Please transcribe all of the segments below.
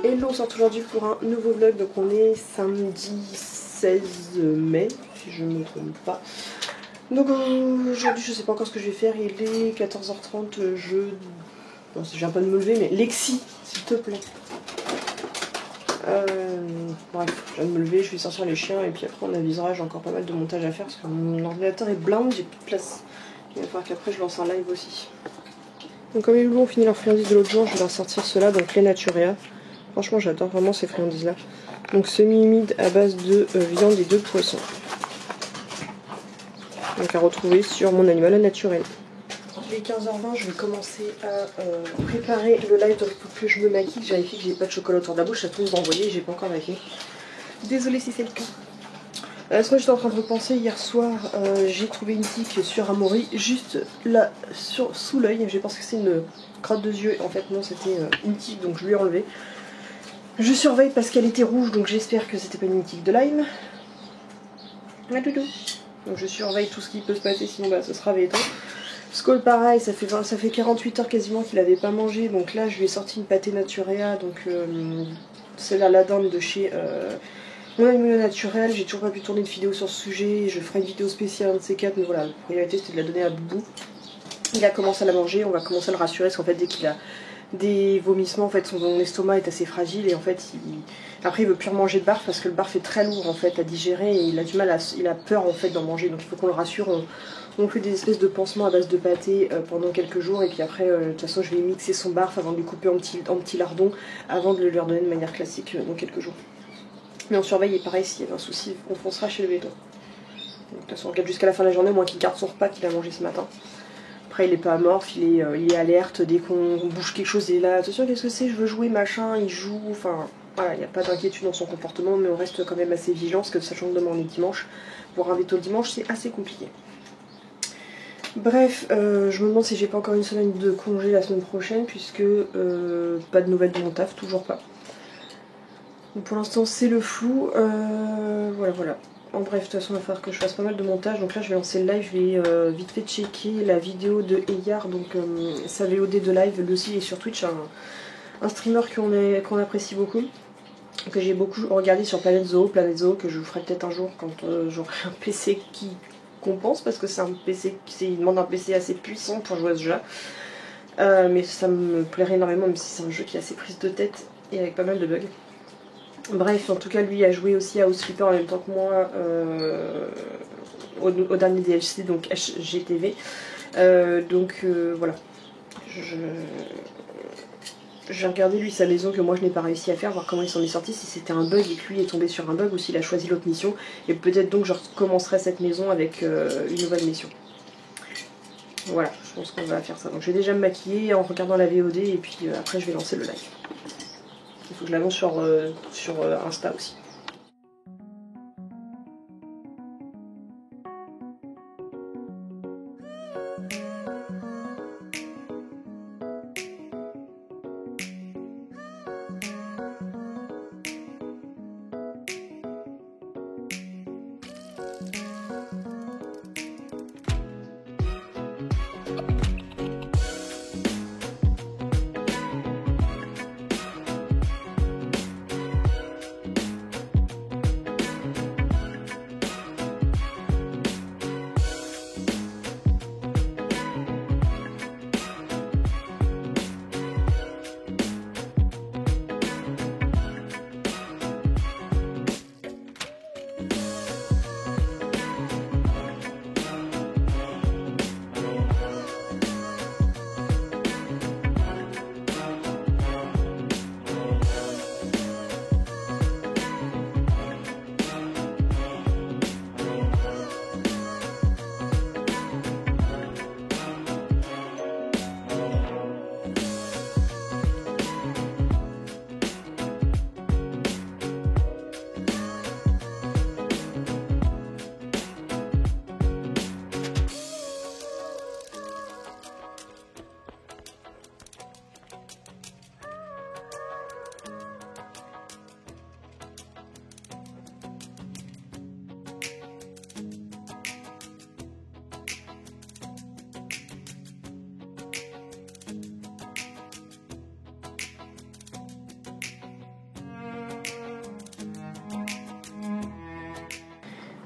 Hello, on sort aujourd'hui pour un nouveau vlog. Donc on est samedi 16 mai, si je ne me trompe pas. Donc aujourd'hui je sais pas encore ce que je vais faire. Il est 14h30, non, je viens pas de me lever, mais Lexi, s'il te plaît. Bref, je viens de me lever, je vais sortir les chiens et puis après on avisera. J'ai encore pas mal de montage à faire parce que mon ordinateur est blindé, j'ai plus de place. Il va falloir qu'après je lance un live aussi. Donc comme les loulous ont fini leur friandise de l'autre jour, je vais leur sortir cela, donc les Naturea. Franchement j'adore vraiment ces friandises là. Donc semi-humide à base de viande et de poisson. Donc à retrouver sur mon animal naturel. Il est 15h20, je vais commencer à préparer le live, donc il faut que je me maquille. Je vérifie que j'ai pas de chocolat autour de la bouche, ça trouve d'envoyer, j'ai pas encore maquillé. Désolée si c'est le cas. Moi j'étais en train de repenser, hier soir j'ai trouvé une tique sur Amaury, juste là sous l'œil. J'ai pensé que c'était une crotte de yeux, en fait non c'était une tique, donc je lui ai enlevé. Je surveille parce qu'elle était rouge, donc j'espère que c'était pas une tique de Lyme. La doudou. Donc je surveille tout ce qui peut se passer, sinon bah, ce sera béton. Skull pareil, ça fait 48 heures quasiment qu'il avait pas mangé, donc là je lui ai sorti une pâté Naturea, donc c'est la dinde de chez mon animal naturel. J'ai toujours pas pu tourner de vidéo sur ce sujet, je ferai une vidéo spéciale un de ces quatre, mais voilà, la priorité c'était de la donner à Boubou. Il a commencé à la manger, on va commencer à le rassurer, parce qu'en fait dès qu'il a des vomissements, en fait son estomac est assez fragile et en fait après il veut plus manger de barf parce que le barf est très lourd en fait à digérer et il a du mal il a peur en fait d'en manger, donc il faut qu'on le rassure. On fait des espèces de pansements à base de pâté pendant quelques jours et puis après de toute façon je vais mixer son barf avant de lui couper en petits lardons avant de le lui redonner de manière classique dans quelques jours. Mais on surveille et pareil s'il y a un souci on foncera chez le béton. De toute façon on regarde jusqu'à la fin de la journée, au moins qu'il garde son repas qu'il a mangé ce matin. Après il est pas amorphe, il est alerte, dès qu'on bouge quelque chose il est là, attention qu'est-ce que c'est, je veux jouer machin, il joue, enfin voilà, il n'y a pas d'inquiétude dans son comportement, mais on reste quand même assez vigilant parce que sachant que demain on est dimanche, voir un veto le dimanche c'est assez compliqué. Bref, je me demande si j'ai pas encore une semaine de congé la semaine prochaine puisque pas de nouvelles de mon taf, toujours pas. Donc pour l'instant c'est le flou, voilà. En bref, de toute façon il va falloir que je fasse pas mal de montage, donc là je vais lancer le live, je vais vite fait checker la vidéo de Eyar, donc sa VOD de live, lui aussi est sur Twitch, un streamer qu'on apprécie beaucoup, que j'ai beaucoup regardé sur Planète Zoo, que je vous ferai peut-être un jour quand j'aurai un PC qui compense, parce que c'est un PC, il demande un PC assez puissant pour jouer à ce jeu, mais ça me plairait énormément, même si c'est un jeu qui a assez prise de tête et avec pas mal de bugs. Bref, en tout cas, lui a joué aussi à House Flipper en même temps que moi au dernier DLC, donc HGTV. Voilà. J'ai regardé lui sa maison que moi je n'ai pas réussi à faire, voir comment il s'en est sorti, si c'était un bug et que lui est tombé sur un bug ou s'il a choisi l'autre mission. Et peut-être donc je recommencerai cette maison avec une nouvelle mission. Voilà, je pense qu'on va faire ça. Donc je vais déjà me maquiller en regardant la VOD et puis après je vais lancer le live. Il faut que je l'annonce sur Insta aussi.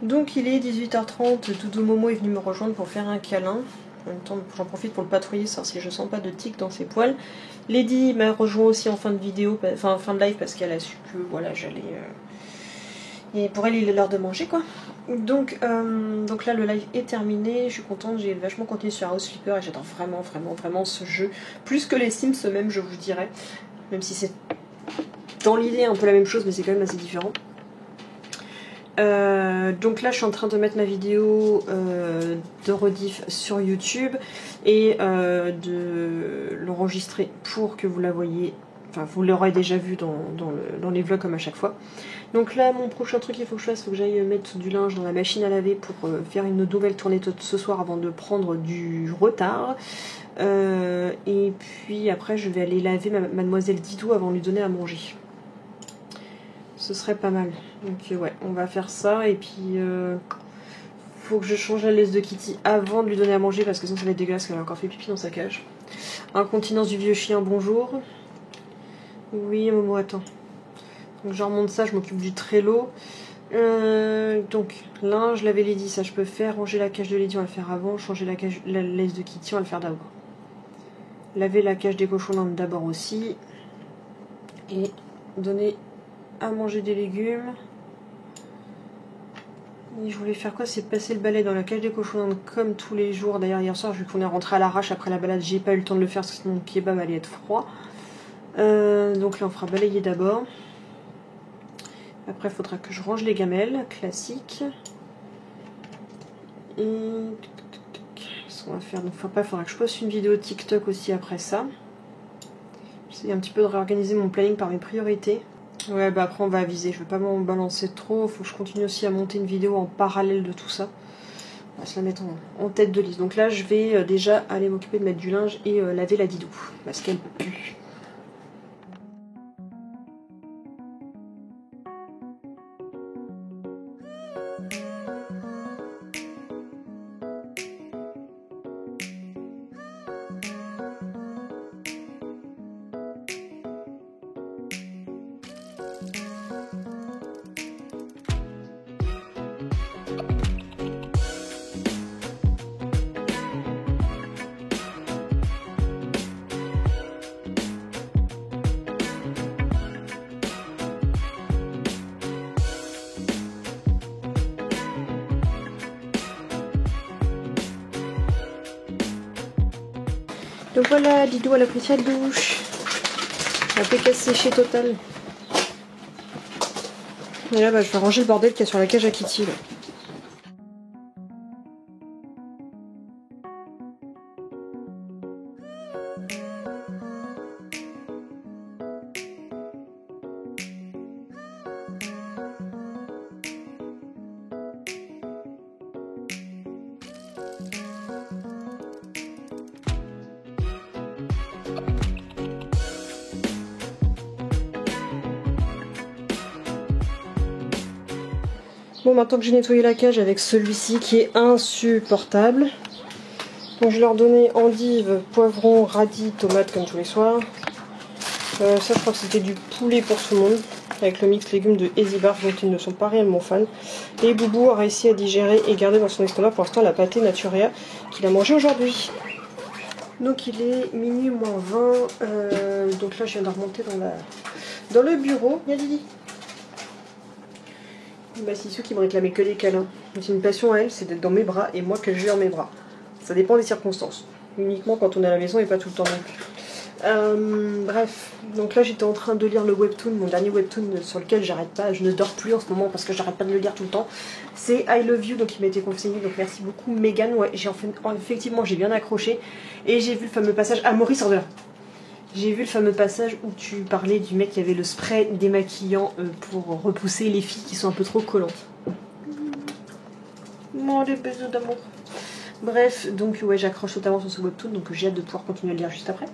Donc il est 18h30, Doudou Momo est venu me rejoindre pour faire un câlin. En même temps, j'en profite pour le patrouiller, savoir si je sens pas de tic dans ses poils. Lady m'a rejoint aussi en fin de vidéo, enfin fin de live, parce qu'elle a su que voilà, j'allais... Et pour elle, il est l'heure de manger, quoi. Donc là, le live est terminé. Je suis contente, j'ai vachement continué sur House Flipper et j'adore vraiment ce jeu. Plus que les Sims même, je vous dirais. Même si c'est dans l'idée un peu la même chose, mais c'est quand même assez différent. Donc là je suis en train de mettre ma vidéo de rediff sur YouTube et de l'enregistrer pour que vous la voyez, enfin vous l'aurez déjà vu dans les vlogs comme à chaque fois. Donc là mon prochain truc qu'il faut que je fasse, il faut que j'aille mettre du linge dans la machine à laver pour faire une nouvelle tournée ce soir avant de prendre du retard. Et puis après je vais aller laver mademoiselle Didou avant de lui donner à manger. Ce serait pas mal. Donc ouais, on va faire ça. Et puis faut que je change la laisse de Kitty avant de lui donner à manger parce que sinon ça va être dégueulasse, qu'elle a encore fait pipi dans sa cage. Incontinence du vieux chien, bonjour. Oui Momo, attends. Donc je remonte ça, je m'occupe du Trello. Donc linge, laver Lady, ça je peux faire. Ranger la cage de Lady, on va le faire avant. Changer la laisse de Kitty, on va le faire d'abord. Laver la cage des cochons d'abord aussi. Et donner à manger des légumes. Et je voulais faire quoi? C'est passer le balai dans la cage des cochons comme tous les jours. D'ailleurs hier soir vu qu'on est rentré à l'arrache après la balade, j'ai pas eu le temps de le faire parce que mon kebab allait être froid. Donc là on fera balayer d'abord. Après il faudra que je range les gamelles, classique. Et ce qu'on va faire, donc il faudra que je poste une vidéo TikTok aussi après ça. J'essaie un petit peu de réorganiser mon planning par mes priorités. Ouais, bah après on va aviser, je vais pas m'en balancer trop, faut que je continue aussi à monter une vidéo en parallèle de tout ça. On va se la mettre en tête de liste. Donc là je vais déjà aller m'occuper de mettre du linge et laver la Didou, parce qu'elle pue. Donc voilà, Didou elle a pris sa douche. Impeccable séché total. Et là bah, je vais ranger le bordel qu'il y a sur la cage à Kitty là. Bon, maintenant que j'ai nettoyé la cage avec celui-ci qui est insupportable. Donc je leur donnais endive, poivron, radis, tomates comme tous les soirs. Ça je crois que c'était du poulet pour tout le monde. Avec le mix légumes de Easy Barf dont ils ne sont pas réellement fans. Et Boubou a réussi à digérer et garder dans son estomac pour l'instant la pâtée Naturea qu'il a mangée aujourd'hui. Donc il est minuit moins 20. Donc là je viens de remonter dans le bureau. Y'a Didi. Bah, c'est ceux qui me réclamaient que des câlins. C'est une passion à elle, c'est d'être dans mes bras et moi qu'elle gère mes bras. Ça dépend des circonstances. Uniquement quand on est à la maison et pas tout le temps non plus. Bref, donc là j'étais en train de lire le webtoon, mon dernier webtoon sur lequel j'arrête pas, je ne dors plus en ce moment parce que j'arrête pas de le lire tout le temps. C'est I Love You, donc il m'a été conseillé, donc merci beaucoup Megan. Ouais, effectivement j'ai bien accroché et j'ai vu le fameux passage. Ah Maurice, sort de là. J'ai vu le fameux passage où tu parlais du mec qui avait le spray démaquillant pour repousser les filles qui sont un peu trop collantes. Oh, des bisous d'amour. Bref, donc ouais, j'accroche totalement sur ce webtoon, donc j'ai hâte de pouvoir continuer à le lire juste après.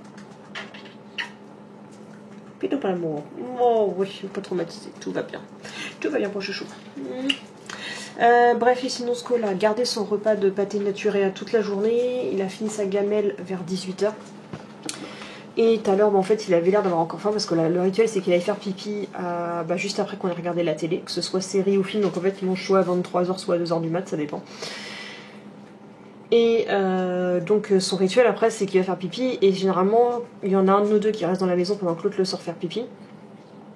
Puis pas l'amour. Oh oui, je suis pas traumatisée, tout va bien. Tout va bien pour chouchou. Bref, et sinon Skoll a gardé son repas de pâté Naturea toute la journée. Il a fini sa gamelle vers 18 h. Et tout à l'heure, en fait, il avait l'air d'avoir encore faim parce que le rituel, c'est qu'il allait faire pipi juste après qu'on ait regardé la télé, que ce soit série ou film. Donc en fait, il mange soit à 23h, soit à 2h du mat, ça dépend. Et donc son rituel après, c'est qu'il va faire pipi. Et généralement, il y en a un de nous deux qui reste dans la maison pendant que l'autre le sort faire pipi.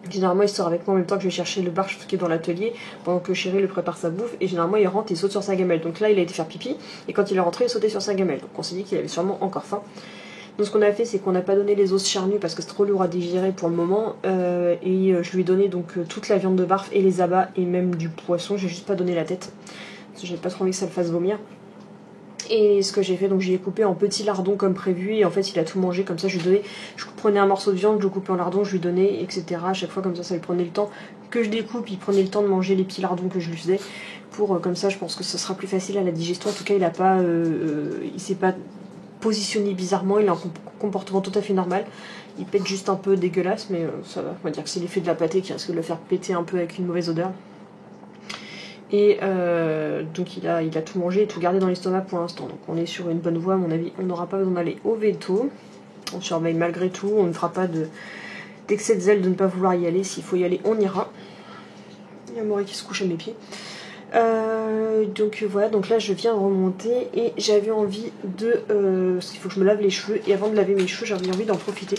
Généralement, il sort avec moi en même temps que je vais chercher le barche qui est dans l'atelier pendant que Chéri le prépare sa bouffe. Et généralement, il rentre et saute sur sa gamelle. Donc là, il a été faire pipi. Et quand il est rentré, il sautait sur sa gamelle. Donc on s'est dit qu'il avait sûrement encore faim. Donc ce qu'on a fait, c'est qu'on n'a pas donné les os charnus parce que c'est trop lourd à digérer pour le moment. Je lui ai donné donc toute la viande de barf et les abats et même du poisson. J'ai juste pas donné la tête parce que j'avais pas trop envie que ça le fasse vomir. Et ce que j'ai fait, donc j'ai coupé en petits lardons comme prévu. Et en fait, il a tout mangé comme ça. Je prenais un morceau de viande, je le coupais en lardons, je lui donnais, etc. À chaque fois comme ça lui prenait le temps que je découpe. Il prenait le temps de manger les petits lardons que je lui faisais. Comme ça, je pense que ce sera plus facile à la digestion. En tout cas, il s'est pas positionné bizarrement, il a un comportement tout à fait normal. Il pète juste un peu dégueulasse, mais ça va. On va dire que c'est l'effet de la pâtée qui risque de le faire péter un peu avec une mauvaise odeur. Et donc il a tout mangé et tout gardé dans l'estomac pour l'instant. Donc on est sur une bonne voie à mon avis. On n'aura pas besoin d'aller au veto. On surveille malgré tout. On ne fera pas d'excès de zèle de ne pas vouloir y aller. S'il faut y aller, on ira. Il y a Maury qui se couche à mes pieds. Donc voilà, donc là je viens remonter et j'avais envie il faut que je me lave les cheveux, et avant de laver mes cheveux j'avais envie d'en profiter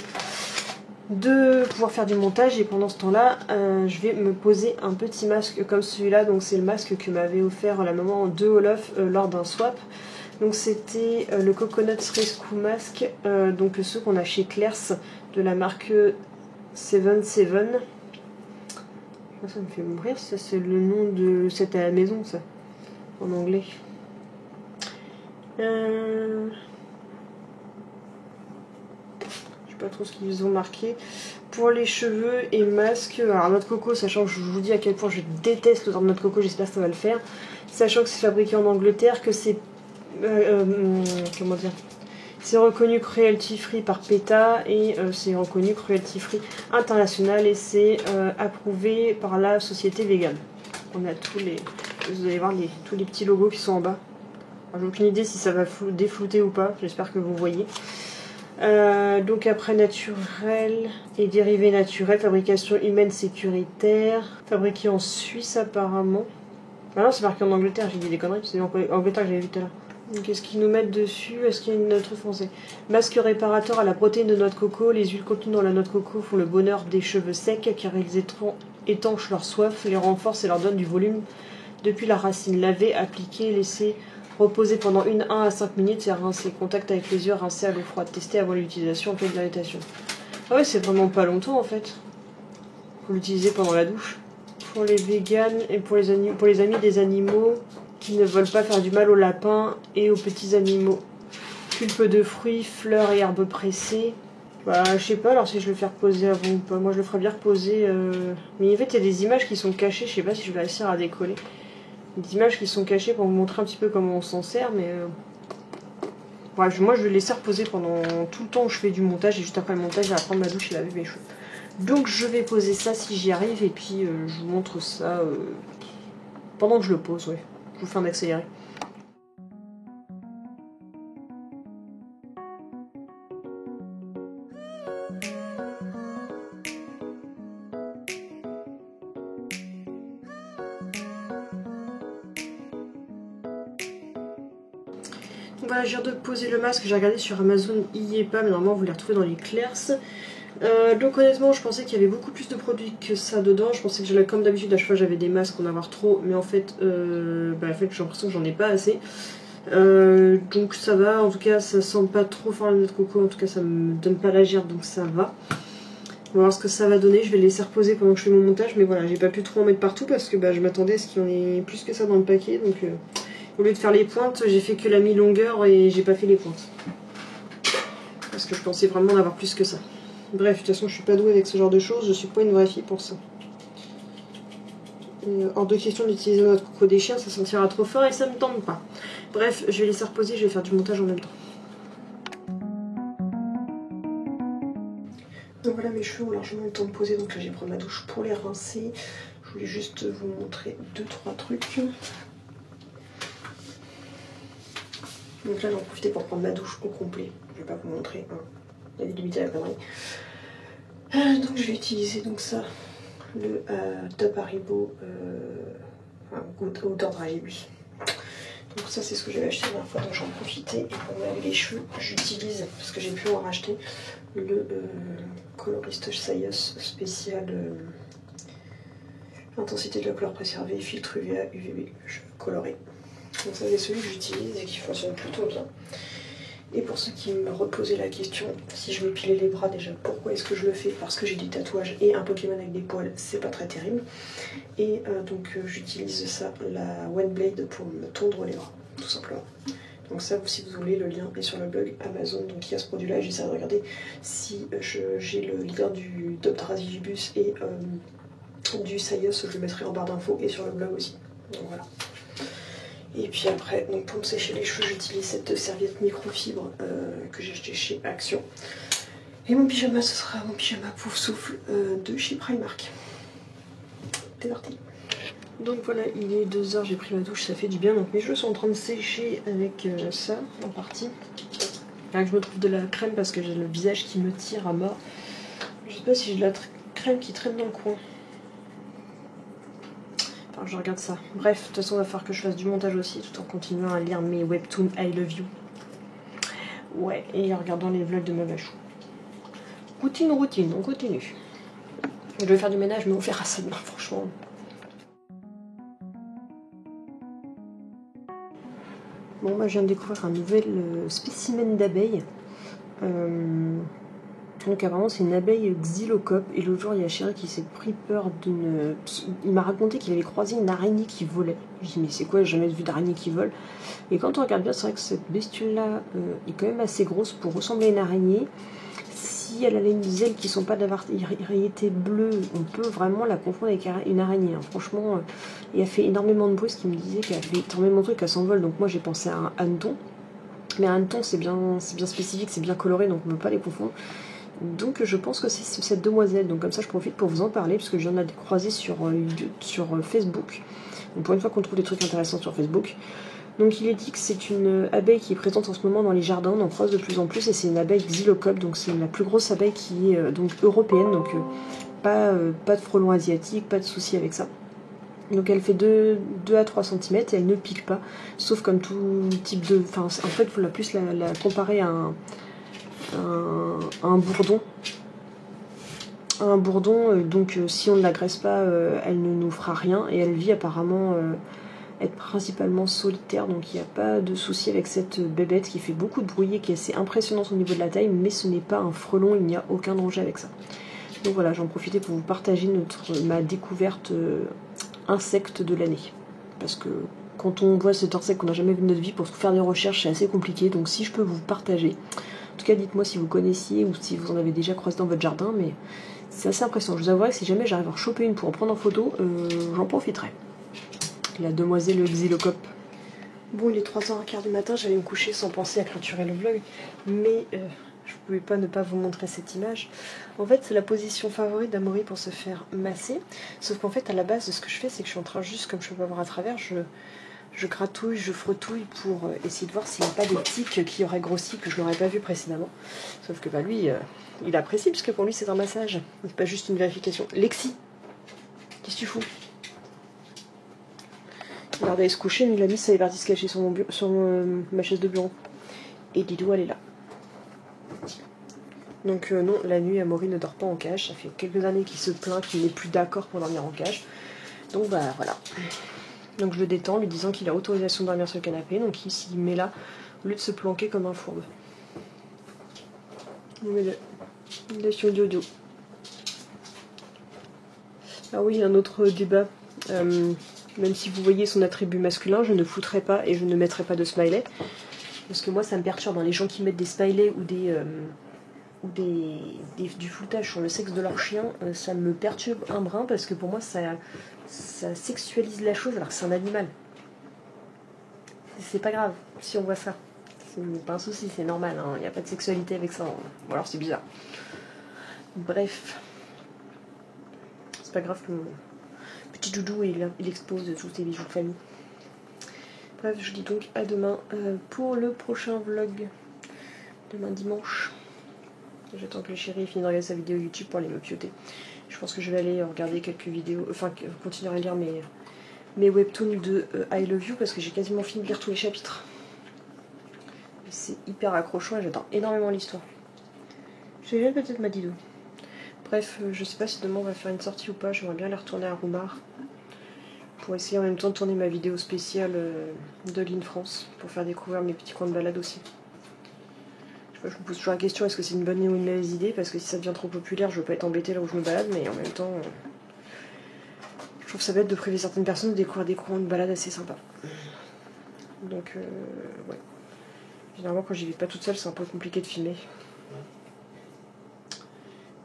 de pouvoir faire du montage. Et pendant ce temps là je vais me poser un petit masque comme celui-là. Donc c'est le masque que m'avait offert la maman de Olaf lors d'un swap. Donc c'était le Coconut Rescue Mask, donc ceux qu'on a chez Claire's de la marque 77. Ça me fait mourir, ça c'est le nom de... C'était à la maison ça, en anglais. Je sais pas trop ce qu'ils ont marqué. Pour les cheveux et masques, alors noix de coco, sachant que je vous dis à quel point je déteste l'odeur de noix de coco, j'espère que ça va le faire. Sachant que c'est fabriqué en Angleterre, que c'est... comment dire, c'est reconnu cruelty free par PETA et c'est reconnu cruelty free international, et c'est approuvé par la société végane. On a vous allez voir tous les petits logos qui sont en bas. J'ai aucune idée si ça va déflouter ou pas, j'espère que vous voyez. Donc après naturel et dérivés naturels, fabrication humaine sécuritaire, fabriqué en Suisse apparemment. Ah non, c'est marqué en Angleterre, j'ai dit des conneries, c'est en Angleterre que j'avais vu tout à l'heure. Qu'est-ce qu'ils nous mettent dessus? Est-ce qu'il y a une note française? Masque réparateur à la protéine de noix de coco. Les huiles contenues dans la noix de coco font le bonheur des cheveux secs car ils étanchent leur soif, les renforcent et leur donnent du volume depuis la racine. Laver, appliquer, laisser reposer pendant 1 à 5 minutes et rincer. Contact avec les yeux, rincer à l'eau froide. Tester avant l'utilisation en cas d'irritation. Ah ouais, c'est vraiment pas longtemps en fait. Faut l'utiliser pendant la douche. Pour les véganes et pour les amis des animaux qui ne veulent pas faire du mal aux lapins et aux petits animaux. Pulpe de fruits, fleurs et herbes pressées. Bah, je sais pas alors si je vais le faire poser avant ou pas. Moi, je le ferais bien reposer. Mais en fait, il y a des images qui sont cachées. Je sais pas si je vais réussir à décoller. Des images qui sont cachées pour vous montrer un petit peu comment on s'en sert. Mais bref, moi, je vais le laisser reposer pendant tout le temps où je fais du montage. Et juste après le montage, je vais prendre ma douche et laver mes cheveux. Donc, je vais poser ça si j'y arrive. Et puis, je vous montre ça pendant que je le pose. Ouais. Je vous fais un accéléré. Voilà, je viens de poser le masque. J'ai regardé sur Amazon, il n'y est pas, mais normalement vous les retrouvez dans les Claire's. Donc honnêtement, je pensais qu'il y avait beaucoup plus de produits que ça dedans. Je pensais que j'allais, comme d'habitude, à chaque fois j'avais des masques, en avoir trop, mais en fait j'ai l'impression que j'en ai pas assez. Donc ça va, en tout cas ça sent pas trop fort la noix de coco, en tout cas ça me donne pas la gerbe, donc ça va. On va voir ce que ça va donner, je vais le laisser reposer pendant que je fais mon montage, mais voilà, j'ai pas pu trop en mettre partout parce que je m'attendais à ce qu'il y en ait plus que ça dans le paquet, donc au lieu de faire les pointes, j'ai fait que la mi-longueur et j'ai pas fait les pointes. Parce que je pensais vraiment en avoir plus que ça. Bref, de toute façon je suis pas douée avec ce genre de choses, je suis pas une vraie fille pour ça. Hors de question d'utiliser notre coco des chiens, ça sentira trop fort et ça me tente pas. Bref, je vais laisser reposer, je vais faire du montage en même temps. Donc voilà, mes cheveux ont largement le temps de poser, donc là j'ai pris ma douche pour les rincer. Je voulais juste vous montrer 2-3 trucs. Donc là j'en profite pour prendre ma douche au complet. Je vais pas vous montrer. Hein. il y a des limites à la connerie. Donc je vais utiliser donc ça, le Top Haribo Hauteur Dragibus. Donc ça c'est ce que j'avais acheté la dernière fois, donc j'en profitais. Et pour me laver les cheveux, j'utilise, parce que j'ai pu en racheter, le coloriste Sayos spécial intensité de la couleur préservée, filtre UVA, UVB, cheveux colorés. Donc ça c'est celui que j'utilise et qui fonctionne plutôt bien. Et pour ceux qui me reposaient la question, si je m'épilais les bras déjà, pourquoi est-ce que je le fais? Parce que j'ai des tatouages et un Pokémon avec des poils, c'est pas très terrible. Et donc j'utilise ça, la One Blade, pour me tondre les bras, tout simplement. Donc ça, si vous voulez, le lien est sur le blog Amazon, donc il y a ce produit-là. J'essaie de regarder si j'ai le lien du Dragibus et du Sayos, je le mettrai en barre d'infos et sur le blog aussi. Donc voilà. Et puis après, donc pour me sécher les cheveux, j'utilise cette serviette microfibre que j'ai achetée chez Action. Et mon pyjama, ce sera mon pyjama Pouf Souffle de chez Primark. C'est parti. Donc voilà, il est 2 h, j'ai pris ma douche, ça fait du bien. Donc mes cheveux sont en train de sécher avec ça, en partie. Là, je me trouve de la crème parce que j'ai le visage qui me tire à mort. Je sais pas si j'ai de la crème qui traîne dans le coin. Enfin, je regarde ça. Bref, de toute façon, il va falloir que je fasse du montage aussi, tout en continuant à lire mes webtoons I Love You. Ouais, et en regardant les vlogs de ma Mavachou. Routine, on continue. Je vais faire du ménage, mais on verra ça demain, franchement. Bon, moi, je viens de découvrir un nouvel spécimen d'abeille. Donc apparemment c'est une abeille xylocope, et l'autre jour il y a Chéri qui s'est pris peur d'une... Il m'a raconté qu'il avait croisé une araignée qui volait. Je dis mais c'est quoi, j'ai jamais vu d'araignée qui vole. Et quand on regarde bien, c'est vrai que cette bestiole là est quand même assez grosse pour ressembler à une araignée. Si elle a les ailes qui sont pas de variété bleue, on peut vraiment la confondre avec une araignée. Hein. Franchement, et elle fait énormément de bruit, ce qui me disait qu'elle fait énormément de trucs, qu'elle s'envole. Donc moi j'ai pensé à un hanneton. Mais un hanneton c'est bien spécifique, c'est bien coloré, donc on ne peut pas les confondre. Donc je pense que c'est cette demoiselle, donc comme ça je profite pour vous en parler, parce que je viens de la croiser sur Facebook. Donc pour une fois qu'on trouve des trucs intéressants sur Facebook. Donc il est dit que c'est une abeille qui est présente en ce moment dans les jardins, on en croise de plus en plus, et c'est une abeille xylocope, donc c'est la plus grosse abeille qui est donc européenne, donc pas de frelons asiatiques, pas de souci avec ça. Donc elle fait 2 à 3 cm et elle ne pique pas, sauf comme tout type de... Enfin en fait il faut plus la comparer à un bourdon. Un bourdon, donc si on ne l'agresse pas, elle ne nous fera rien, et elle vit apparemment être principalement solitaire, donc il n'y a pas de souci avec cette bébête qui fait beaucoup de bruit et qui est assez impressionnante au niveau de la taille, mais ce n'est pas un frelon, il n'y a aucun danger avec ça. Donc voilà, j'en profitais pour vous partager ma découverte insecte de l'année, parce que quand on voit cet insecte qu'on n'a jamais vu de notre vie, pour faire des recherches c'est assez compliqué, donc si je peux vous partager. En tout cas, dites-moi si vous connaissiez ou si vous en avez déjà croisé dans votre jardin, mais c'est assez impressionnant. Je vous avouerai que si jamais j'arrive à en choper une pour en prendre en photo, j'en profiterai. La demoiselle xylocope. Bon, il est 3h15 du matin, j'allais me coucher sans penser à clôturer le vlog, mais je pouvais pas ne pas vous montrer cette image. En fait, c'est la position favorite d'Amaury pour se faire masser, sauf qu'en fait, à la base, ce que je fais, c'est que je suis en train, juste comme je peux pas voir à travers, je gratouille, je frottouille pour essayer de voir s'il n'y a pas des tiques qui auraient grossi, que je n'aurais pas vu précédemment. Sauf que bah, lui, il apprécie, parce que pour lui c'est un massage, c'est pas juste une vérification. Lexi, qu'est-ce que tu fous? Il a d'aller se coucher, mais il a mis ça, il est parti se cacher sur ma chaise de bureau. Et Didou, elle est là. Donc non, la nuit, Amaury ne dort pas en cage, ça fait quelques années qu'il se plaint qu'il n'est plus d'accord pour dormir en cage. Donc bah voilà. Donc je le détends, lui disant qu'il a autorisation de dormir sur le canapé, donc il s'y met là, au lieu de se planquer comme un fourbe. Il est sur le dodo. Ah oui, un autre débat. Même si vous voyez son attribut masculin, je ne foutrai pas et je ne mettrai pas de smiley. Parce que moi, ça me perturbe. Les gens qui mettent des smileys ou du floutage sur le sexe de leur chien, ça me perturbe un brin, parce que pour moi, ça sexualise la chose alors que c'est un animal. C'est pas grave si on voit ça. C'est pas un souci, c'est normal. Il n'y a pas de sexualité avec ça. Ou alors c'est bizarre. Bref. C'est pas grave que mon petit doudou il expose tous ses bijoux de famille. Bref, je dis donc à demain pour le prochain vlog. Demain dimanche. J'attends que le chéri finisse de regarder sa vidéo YouTube pour aller me pioter. Je pense que je vais aller regarder quelques vidéos, enfin continuer à lire mes webtoons de I Love You parce que j'ai quasiment fini de lire tous les chapitres. C'est hyper accrochant et j'adore énormément l'histoire. Je sais peut-être ma Didou. Bref, je sais pas si demain on va faire une sortie ou pas, j'aimerais bien aller retourner à Roumar pour essayer en même temps de tourner ma vidéo spéciale de l'In France pour faire découvrir mes petits coins de balade aussi. Je me pose toujours la question, est-ce que c'est une bonne ou une mauvaise idée, parce que si ça devient trop populaire, je veux pas être embêtée là où je me balade, mais en même temps, je trouve ça bête de priver certaines personnes de découvrir des coins de balade assez sympas. Donc, ouais. Généralement, quand j'y vais pas toute seule, c'est un peu compliqué de filmer.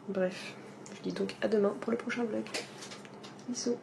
Bref, je dis donc à demain pour le prochain vlog. Bisous.